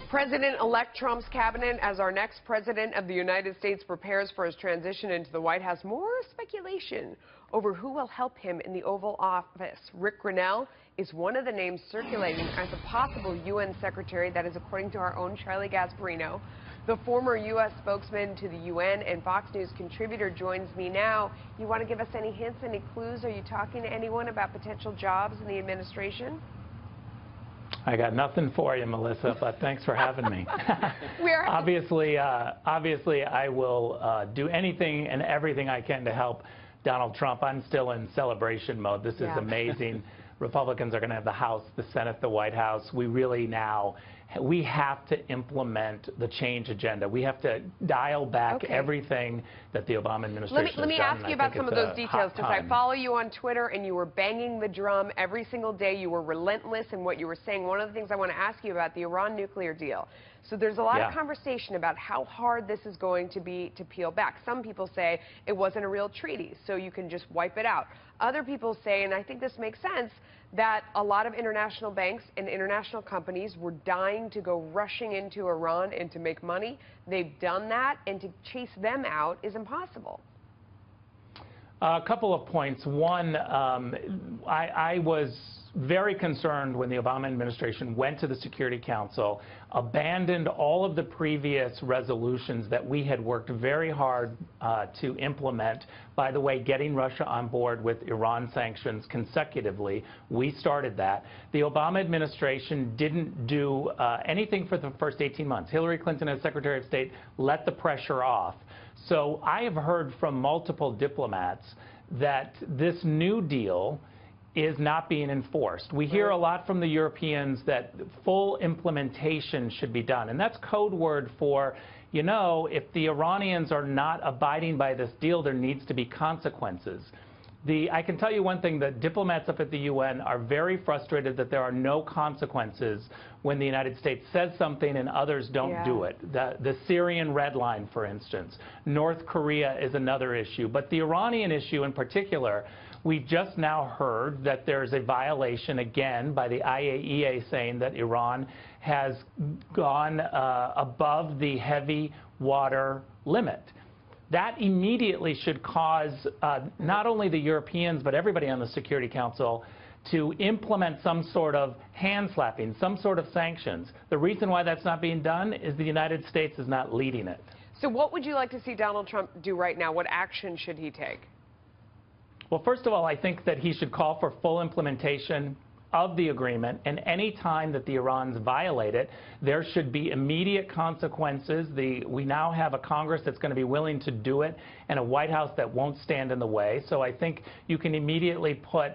President-elect Trump's cabinet as our next president of the United States prepares for his transition into the White House. More speculation over who will help him in the Oval Office. Ric Grenell is one of the names circulating as a possible UN secretary. That is according to our own Charlie Gasparino. The former U.S. spokesman to the UN and Fox News contributor joins me now. You want to give us any hints, any clues? Are you talking to anyone about potential jobs in the administration? I got nothing for you, Melissa, but thanks for having me. Obviously, I will do anything and everything I can to help Donald Trump. I'm still in celebration mode. This is amazing. Republicans are going to have the House, the Senate, the White House. We have to implement the change agenda. We have to dial back everything that the Obama administration has done. Let me ask you about some of those details, because I follow you on Twitter, and you were banging the drum every single day. You were relentless in what you were saying. One of the things I want to ask you about, the Iran nuclear deal. So there's a lot of conversation about how hard this is going to be to peel back. Some people say it wasn't a real treaty, so you can just wipe it out. Other people say, and I think this makes sense, that a lot of international banks and international companies were dying to go rushing into Iran and to make money. They've done that, and to chase them out is impossible. A couple of points. One, I was very concerned when the Obama administration went to the Security Council, abandoned all of the previous resolutions that we had worked very hard to implement. By the way, getting Russia on board with Iran sanctions consecutively, we started that. The Obama administration didn't do anything for the first 18 months. Hillary Clinton, as Secretary of State, let the pressure off. So I have heard from multiple diplomats that this new deal is not being enforced. We hear a lot from the Europeans that full implementation should be done. And that's code word for, you know, if the Iranians are not abiding by this deal, there needs to be consequences. I can tell you one thing, that diplomats up at the UN are very frustrated that there are no consequences when the United States says something and others don't do it. The Syrian red line, for instance. North Korea is another issue. But the Iranian issue in particular, we just now heard that there's a violation again by the IAEA saying that Iran has gone above the heavy water limit. That immediately should cause not only the Europeans but everybody on the Security Council to implement some sort of hand slapping, some sort of sanctions. The reason why that's not being done is the United States is not leading it. So what would you like to see Donald Trump do right now? What action should he take? Well, first of all, I think that he should call for full implementation of the agreement, and any time that the Iranians violate it, there should be immediate consequences. We now have a Congress that's going to be willing to do it and a White House that won't stand in the way. So I think you can immediately put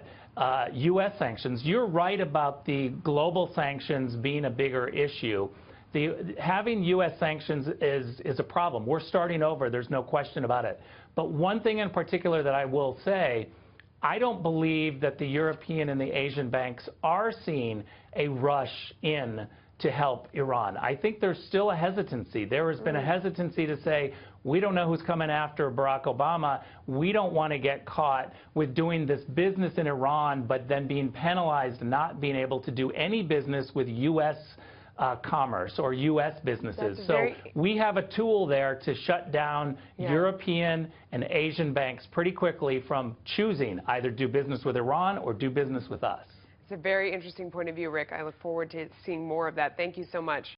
U.S. sanctions. You're right about the global sanctions being a bigger issue. Having U.S. sanctions is a problem. We're starting over. There's no question about it. But one thing in particular that I will say, I don't believe that the European and the Asian banks are seeing a rush in to help Iran. I think there's still a hesitancy. There has been a hesitancy to say, we don't know who's coming after Barack Obama. We don't want to get caught with doing this business in Iran, but then being penalized, not being able to do any business with U.S. Commerce or U.S. businesses. So we have a tool there to shut down European and Asian banks pretty quickly from choosing either do business with Iran or do business with us. It's a very interesting point of view, Rick. I look forward to seeing more of that. Thank you so much.